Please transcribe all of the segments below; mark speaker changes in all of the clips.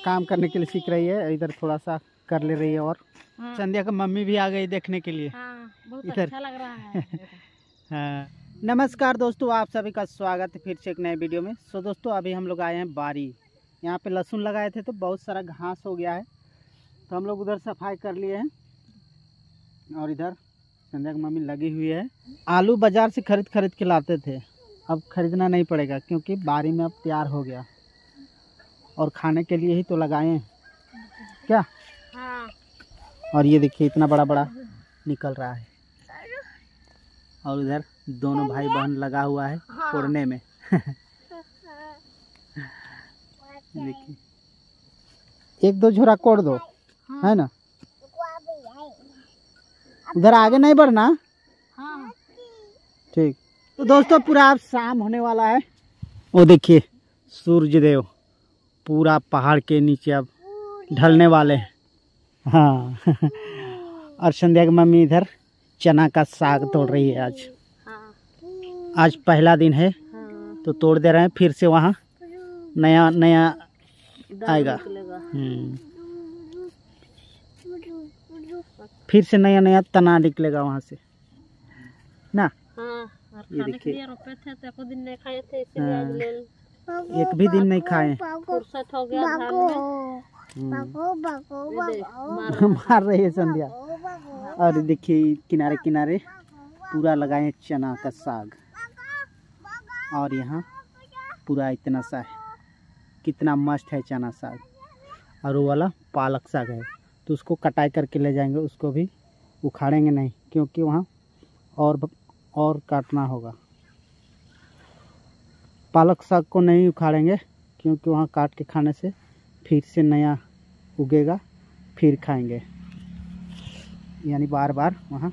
Speaker 1: काम करने के लिए सीख रही है, इधर थोड़ा सा कर ले रही है। और
Speaker 2: हाँ।
Speaker 1: संध्या का मम्मी भी आ गई देखने के लिए।
Speaker 2: हाँ, बहुत
Speaker 1: इधर
Speaker 2: अच्छा लग रहा है।
Speaker 1: हाँ। नमस्कार दोस्तों, आप सभी का स्वागत है फिर से एक नए वीडियो में। सो दोस्तों, अभी हम लोग आए हैं बारी। यहाँ पे लहसुन लगाए थे तो बहुत सारा घास हो गया है, तो हम लोग उधर सफाई कर लिए हैं। और इधर संध्या की मम्मी लगी हुई है। आलू बाजार से खरीद के लाते थे, अब खरीदना नहीं पड़ेगा क्योंकि बारी में अब तैयार हो गया और खाने के लिए ही तो लगाए हैं क्या।
Speaker 2: हाँ।
Speaker 1: और ये देखिए इतना बड़ा बड़ा निकल रहा है। और उधर दोनों भाई बहन लगा हुआ है कोड़ने में। देखिए एक दो झोरा कोड़ दो।
Speaker 2: हाँ।
Speaker 1: है ना, उधर आगे नहीं बढ़ना।
Speaker 2: हाँ।
Speaker 1: ठीक। तो दोस्तों पूरा अब शाम होने वाला है। वो देखिए सूरज देव पूरा पहाड़ के नीचे अब ढलने वाले हैं। हाँ। और संध्या की मम्मी इधर चना का साग तोड़ रही है। आज पहला दिन है तो तोड़ दे रहे हैं, फिर से वहाँ नया नया आएगा। फिर से नया नया तना निकलेगा वहाँ से ना।
Speaker 2: हाँ, और
Speaker 1: ये
Speaker 2: खाने के
Speaker 1: देखिए।
Speaker 2: लिए रोपे थे तो एको दिन नहीं खाए थे, इसीलिए आज ले
Speaker 1: एक भी दिन नहीं खाए।
Speaker 2: फुर्सत हो गया धान में। ये देख,
Speaker 1: मार रही है संध्या। और देखिए किनारे किनारे पूरा लगाए हैं चना का साग। और यहाँ पूरा इतना सा है, कितना मस्त है चना साग। और वो वाला पालक साग है, तो उसको कटाई करके ले जाएंगे, उसको भी उखाड़ेंगे नहीं क्योंकि वहाँ और काटना होगा। पालक साग को नहीं उखाड़ेंगे क्योंकि वहाँ काट के खाने से फिर से नया उगेगा, फिर खाएंगे, यानी बार बार वहाँ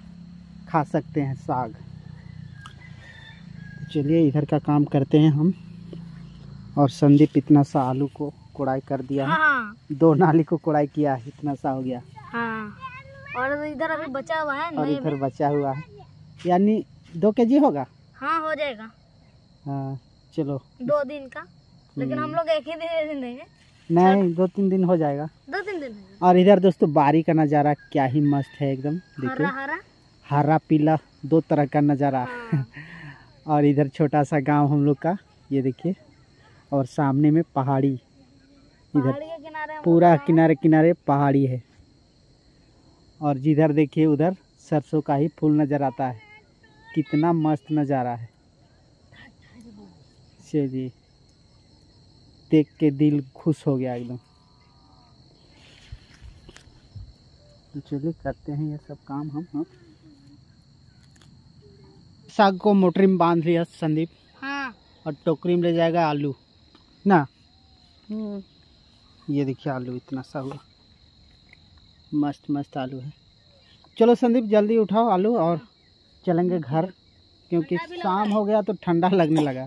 Speaker 1: खा सकते हैं साग। चलिए इधर का काम करते हैं हम। और संदीप इतना सा आलू को कोड़ाई कर दिया है।
Speaker 2: हाँ।
Speaker 1: 2 नाली को कोड़ाई किया है, इतना सा हो गया।
Speaker 2: हाँ। और इधर अभी बचा हुआ है।
Speaker 1: और
Speaker 2: नहीं
Speaker 1: इधर बचा हुआ है, यानी 2 केजी होगा।
Speaker 2: हाँ, हो जाएगा।
Speaker 1: हाँ चलो
Speaker 2: 2 दिन का, लेकिन हम लोग एक ही दिन देंगे।
Speaker 1: नहीं 2-3 दिन हो जाएगा।
Speaker 2: 2-3 दिन है।
Speaker 1: और इधर दोस्तों बारी का नज़ारा क्या ही मस्त है एकदम। देखिए
Speaker 2: हरा हरा
Speaker 1: हरा पीला 2 तरह का नज़ारा।
Speaker 2: हाँ।
Speaker 1: और इधर छोटा सा गांव हम लोग का, ये देखिए। और सामने में पहाड़ी, इधर
Speaker 2: पहाड़ी के किनारे हम
Speaker 1: पूरा
Speaker 2: लोग हैं।
Speaker 1: किनारे किनारे पहाड़ी है। और जिधर देखिए उधर सरसों का ही फूल नज़र आता है, कितना मस्त नज़ारा है। चलिए देख के दिल खुश हो गया एकदम। तो चलिए करते हैं ये सब काम हम। साग को मोटरी में बांध लिया संदीप,
Speaker 2: हाँ।
Speaker 1: और टोकरी में ले जाएगा आलू ना। ये देखिए आलू इतना सा हुआ, मस्त मस्त आलू है। चलो संदीप जल्दी उठाओ आलू और चलेंगे घर, क्योंकि शाम हो गया तो ठंडा लगने लगा।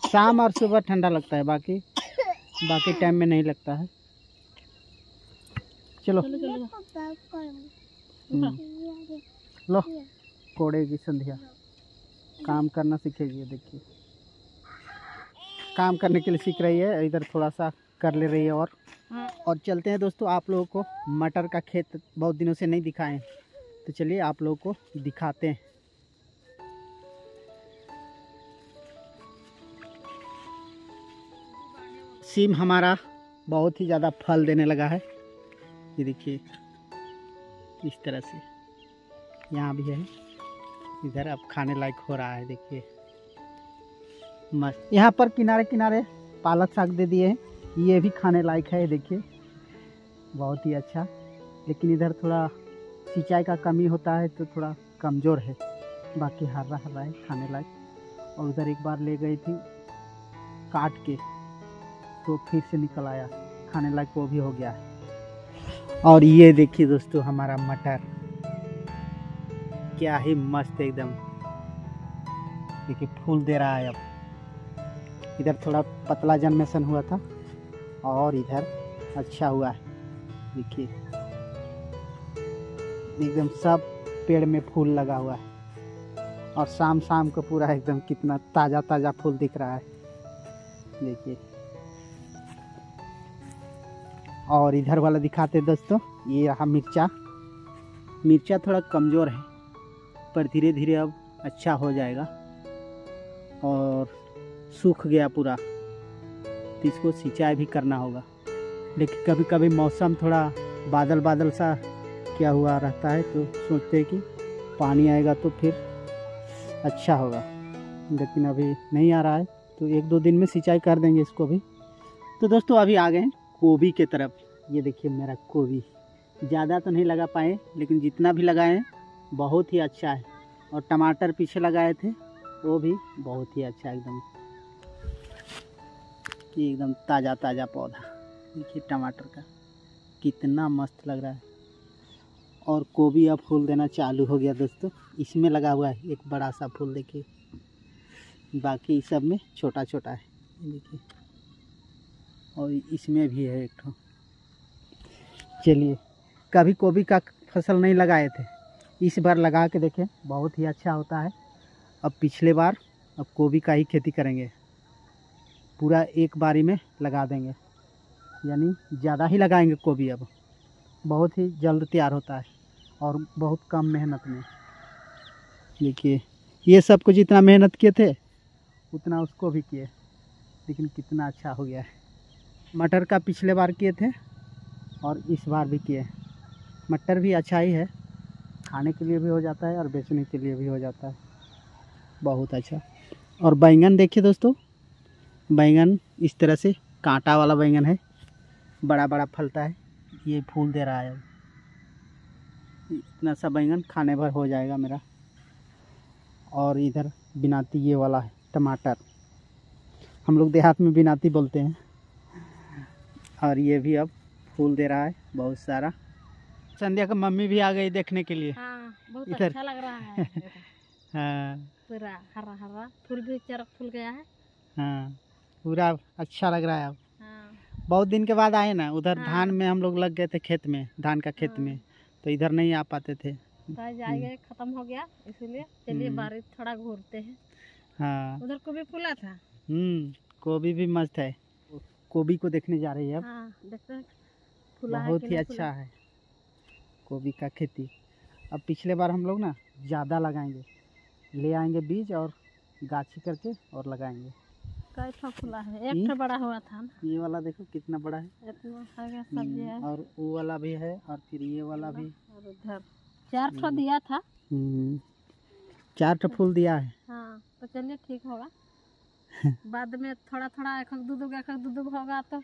Speaker 1: शाम और सुबह ठंडा लगता है, बाकी टाइम में नहीं लगता है। चलो लो कोड़ेगी संध्या, काम करना सीखेगी। देखिए काम करने के लिए सीख रही है, इधर थोड़ा सा कर ले रही है। और चलते हैं दोस्तों, आप लोगों को मटर का खेत बहुत दिनों से नहीं दिखाए हैं, तो चलिए आप लोगों को दिखाते हैं। सीम हमारा बहुत ही ज़्यादा फल देने लगा है। ये देखिए इस तरह से यहाँ भी है, इधर अब खाने लायक हो रहा है। देखिए मस्त। यहाँ पर किनारे किनारे पालक साग दे दिए हैं, ये भी खाने लायक है। देखिए बहुत ही अच्छा, लेकिन इधर थोड़ा सिंचाई का कमी होता है तो थोड़ा कमज़ोर है, बाकी हरा हरा है खाने लायक। और उधर एक बार ले गई थी काट के तो फिर से निकल आया, खाने लायक वो भी हो गया है। और ये देखिए दोस्तों हमारा मटर क्या ही मस्त एकदम, देखिए फूल दे रहा है अब। इधर थोड़ा पतला जन्मेशन हुआ था और इधर अच्छा हुआ है। देखिए एकदम सब पेड़ में फूल लगा हुआ है। और शाम शाम को पूरा एकदम कितना ताज़ा ताज़ा फूल दिख रहा है। देखिए और इधर वाला दिखाते हैं दोस्तों, ये रहा मिर्चा। मिर्चा थोड़ा कमज़ोर है पर धीरे धीरे अब अच्छा हो जाएगा। और सूख गया पूरा तो इसको सिंचाई भी करना होगा। लेकिन कभी कभी मौसम थोड़ा बादल बादल सा क्या हुआ रहता है तो सोचते हैं कि पानी आएगा तो फिर अच्छा होगा, लेकिन अभी नहीं आ रहा है तो 1-2 दिन में सिंचाई कर देंगे इसको भी। तो दोस्तों अभी आ गए हैं गोभी के तरफ। ये देखिए मेरा गोभी, ज़्यादा तो नहीं लगा पाए लेकिन जितना भी लगाए हैं बहुत ही अच्छा है। और टमाटर पीछे लगाए थे वो भी बहुत ही अच्छा एकदम, ये एकदम ताज़ा ताज़ा पौधा। देखिए टमाटर का कितना मस्त लग रहा है। और गोभी अब फूल देना चालू हो गया दोस्तों। इसमें लगा हुआ है एक बड़ा सा फूल, देखिए, बाकी सब में छोटा छोटा है, देखिए। और इसमें भी है एक ठो। चलिए, कभी गोभी का फसल नहीं लगाए थे, इस बार लगा के देखें, बहुत ही अच्छा होता है। अब पिछले बार अब गोभी का ही खेती करेंगे, पूरा एक बारी में लगा देंगे, यानी ज़्यादा ही लगाएंगे गोभी। अब बहुत ही जल्द तैयार होता है और बहुत कम मेहनत में। देखिए ये सब को जितना मेहनत किए थे उतना उसको भी किए, लेकिन कितना अच्छा हो गया है। मटर का पिछले बार किए थे और इस बार भी किए। मटर भी अच्छा ही है, खाने के लिए भी हो जाता है और बेचने के लिए भी हो जाता है, बहुत अच्छा। और बैंगन देखिए दोस्तों, बैंगन इस तरह से कांटा वाला बैंगन है, बड़ा बड़ा फलता है, ये फूल दे रहा है। इतना सा बैंगन खाने भर हो जाएगा मेरा। और इधर बिनाती ये वाला है टमाटर, हम लोग देहात में बिनाती बोलते हैं। और ये भी अब फूल दे रहा है बहुत सारा। संध्या का मम्मी भी आ गई देखने के लिए।
Speaker 2: हाँ, बहुत
Speaker 1: इधर
Speaker 2: अच्छा लग रहा है।
Speaker 1: हाँ
Speaker 2: पूरा हरा हरा फूल भी चरक फूल गया है।
Speaker 1: हाँ, पूरा अच्छा लग रहा है अब।
Speaker 2: हाँ,
Speaker 1: बहुत दिन के बाद आए ना, उधर
Speaker 2: हाँ।
Speaker 1: धान में हम लोग लग गए थे, खेत में, धान का खेत
Speaker 2: हाँ।
Speaker 1: में, तो इधर नहीं आ पाते थे।
Speaker 2: तो जाएगा खत्म हो गया, इसीलिए चलिए बारिश थोड़ा घूरते हैं।
Speaker 1: हाँ,
Speaker 2: उधर को भी फूला था।
Speaker 1: गोभी भी मस्त है। गोभी को देखने जा रही है अब।
Speaker 2: हाँ, देखते हैं फूला है
Speaker 1: बहुत
Speaker 2: कि
Speaker 1: ही
Speaker 2: नहीं
Speaker 1: अच्छा
Speaker 2: फूला।
Speaker 1: है गोभी का खेती। अब पिछले बार हम लोग ना ज़्यादा लगाएंगे, ले आएंगे बीज और गाछी करके और लगाएंगे।
Speaker 2: कई ठो फूला है, एक ठो बड़ा हुआ था ना।
Speaker 1: ये वाला देखो कितना बड़ा है,
Speaker 2: इतना सारा सब्जी है।
Speaker 1: और वो वाला भी है, और फिर ये वाला भी।
Speaker 2: और उधर 4 ठो दिया था।
Speaker 1: 4 ठो फूल दिया है।
Speaker 2: हाँ, तो चलिए ठीक होगा। बाद में थोड़ा थोड़ा एक दूध होगा तो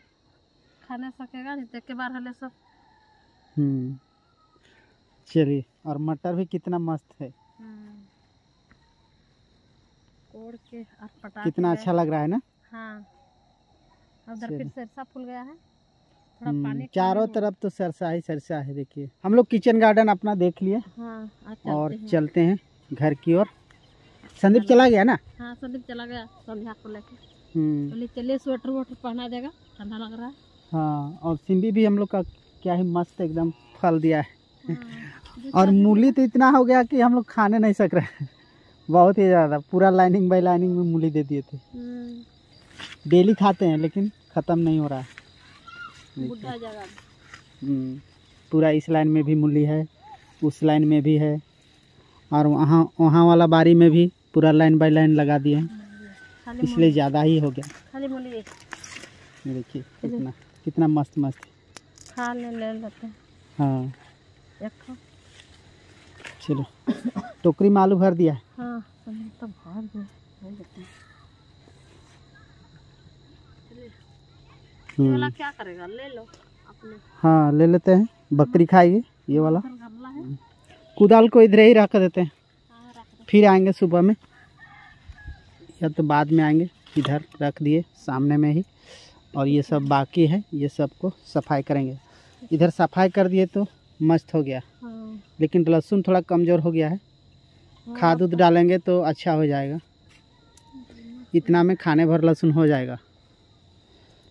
Speaker 2: खाने सकेगा, नहीं तो के बार हले सब।
Speaker 1: चलिए, और मटर भी कितना मस्त है,
Speaker 2: कोड़ के और पटा
Speaker 1: कितना अच्छा लग रहा है ना।
Speaker 2: हाँ, उधर फिर सरसा फूल गया है, थोड़ा पानी
Speaker 1: चारों तरफ तो सरसा ही सरसा है। देखिए हम लोग किचन गार्डन अपना देख लिए।
Speaker 2: हाँ,
Speaker 1: और चलते हैं घर की ओर। संदीप चला गया ना।
Speaker 2: हाँ, संदीप चला गया संध्या को लेके। चलिए स्वेटर वोटर पहना देगा, ठंडा लग रहा है।
Speaker 1: हाँ, और सिम्बी भी हम लोग का क्या ही मस्त एकदम फल दिया है। और मूली तो इतना हो गया कि हम लोग खाने नहीं सक रहे, बहुत ही ज़्यादा, पूरा लाइनिंग बाय लाइनिंग में मूली दे दिए थे। डेली खाते हैं लेकिन ख़त्म नहीं हो रहा है।
Speaker 2: बुढ़ा जगह
Speaker 1: पूरा इस लाइन में भी मूली है, उस लाइन में भी है, और वहाँ वाला बारी में भी पूरा लाइन बाय लाइन लगा दिए हैं, इसलिए ज़्यादा ही हो गया।
Speaker 2: खाली मूली
Speaker 1: देखिए कितना मस्त मस्त
Speaker 2: खा ले लेते हैं।
Speaker 1: हाँ,
Speaker 2: एक
Speaker 1: चलो टोकरी में आलू भर दिया है।
Speaker 2: हाँ, तो भर दे लेते हैं। ये वाला क्या करेगा, ले लो अपने।
Speaker 1: हाँ, ले लेते हैं, बकरी खाएगी ये वाला।
Speaker 2: गमला है,
Speaker 1: कुदाल को इधर ही रख देते हैं,
Speaker 2: हाँ, रख दे।
Speaker 1: फिर आएंगे सुबह में या तो बाद में आएंगे। इधर रख दिए सामने में ही। और ये सब बाकी है, ये सब को सफाई करेंगे। इधर सफाई कर दिए तो मस्त हो गया।
Speaker 2: हाँ,
Speaker 1: लेकिन लहसुन थोड़ा कमज़ोर हो गया है, खाद उद डालेंगे तो अच्छा हो जाएगा। इतना में खाने भर लहसुन हो जाएगा।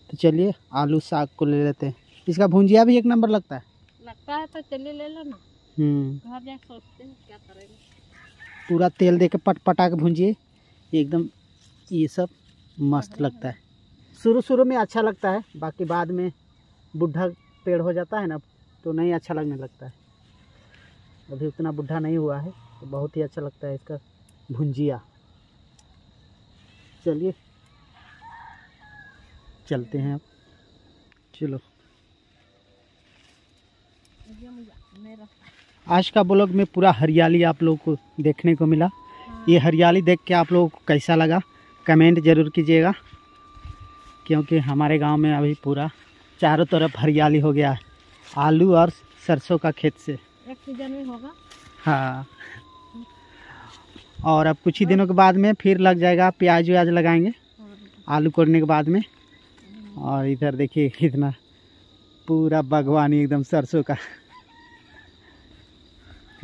Speaker 1: तो चलिए आलू साग को ले लेते हैं, इसका भुंजिया भी एक नंबर लगता है।
Speaker 2: तो चलिए ले लो ना। घर जाके सोचते हैं क्या करेंगे।
Speaker 1: पूरा तेल दे के पटा के भुंजिए एकदम, ये सब मस्त लगता है। शुरू में अच्छा लगता है, बाकी बाद में बुढ़ा पेड़ हो जाता है ना तो नहीं अच्छा लगने लगता है। अभी उतना बुढ़ा नहीं हुआ है तो बहुत ही अच्छा लगता है इसका भुंजिया। चलिए चलते हैं अब। चलो आज का ब्लॉग में पूरा हरियाली आप लोगों को देखने को मिला। ये हरियाली देख के आप लोगों को कैसा लगा कमेंट ज़रूर कीजिएगा, क्योंकि हमारे गांव में अभी पूरा चारों तरफ हरियाली हो गया है आलू और सरसों का खेत से।
Speaker 2: एक सीजन में होगा।
Speaker 1: हाँ, और अब कुछ ही दिनों के बाद में फिर लग जाएगा, प्याज व्याज लगाएंगे आलू कोड़ने के बाद में। और इधर देखिए कितना पूरा बागवानी एकदम सरसों का,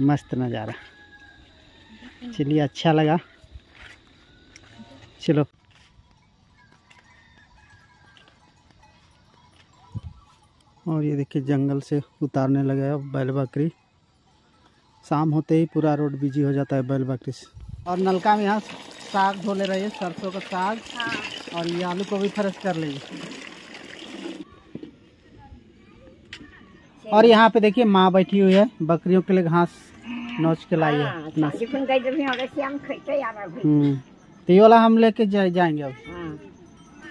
Speaker 1: मस्त नज़ारा। चलिए अच्छा लगा, चलो। और ये देखिए जंगल से उतारने लगे अब बैल बकरी। शाम होते ही पूरा रोड बिजी हो जाता है बैल बकरी से। और नलका में यहाँ साग धो ले रही है, सरसों का साग।
Speaker 2: हाँ।
Speaker 1: और ये आलू को भी फ्रेश कर ली। और यहाँ पे देखिए माँ बैठी हुई है, बकरियों के लिए घास नोच के लाई है। तो ये वाला हम लेके जाएंगे अब।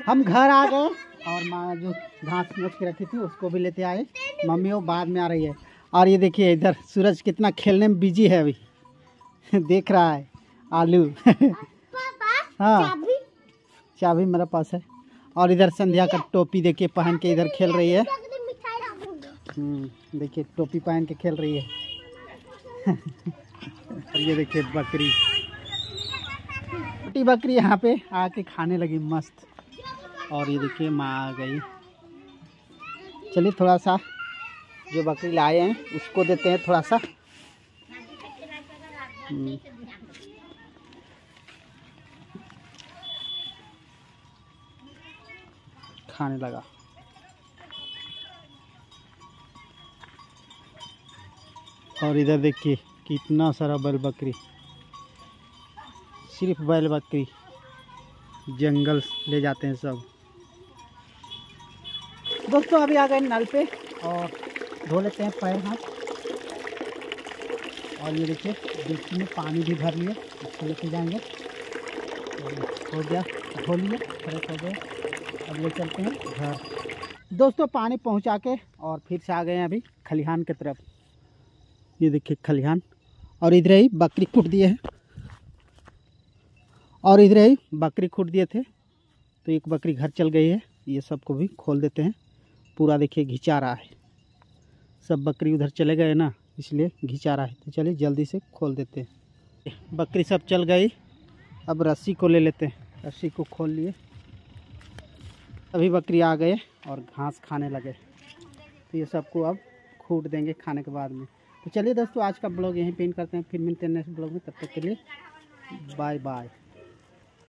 Speaker 1: हम घर आ गए और माँ जो घास नोच के रखी थी उसको भी लेते आए। मम्मी वो बाद में आ रही है। और ये देखिए इधर सूरज कितना खेलने में बिजी है अभी देख रहा है आलू हाँ, चाबी मेरे पास है। और इधर संध्या का टोपी देखिए पहन के इधर खेल रही है। देखिए टोपी पहन के खेल रही है और ये देखिए बकरी, छोटी बकरी यहाँ पे आके खाने लगी मस्त। और ये देखिए माँ आ गई। चलिए थोड़ा सा जो बकरी लाए हैं उसको देते हैं थोड़ा सा। खाने लगा। और इधर देखिए कितना सारा बैल बकरी, सिर्फ बैल बकरी जंगल ले जाते हैं सब। दोस्तों अभी आ गए नल पे और धो लेते हैं पैर हाथ। और ये देखिए डेक्ची में पानी भी भर लिए, उसको लेके जाएंगे। हो गया, धो लिए, फ्रेश हो गए। अब ले चलते हैं घर। दोस्तों पानी पहुंचा के और फिर से आ गए हैं अभी खलिहान की तरफ। ये देखिए खलिहान, और इधर ही बकरी कूट दिए हैं। और इधर ही बकरी कूट दिए थे तो एक बकरी घर चल गई है। ये सबको भी खोल देते हैं। पूरा देखिए घिंचा रहा है, सब बकरी उधर चले गए ना इसलिए घिंचा रहा है। तो चलिए जल्दी से खोल देते हैं। बकरी सब चल गई, अब रस्सी को ले लेते हैं। रस्सी को खोल लिए, अभी बकरी आ गए और घास खाने लगे। तो ये सबको अब कूट देंगे खाने के बाद में। तो चलिए दोस्तों आज का ब्लॉग यहीं पे एंड करते हैं, फिर मिलते हैं नेक्स्ट ब्लॉग में। तब तक के लिए बाय बाय।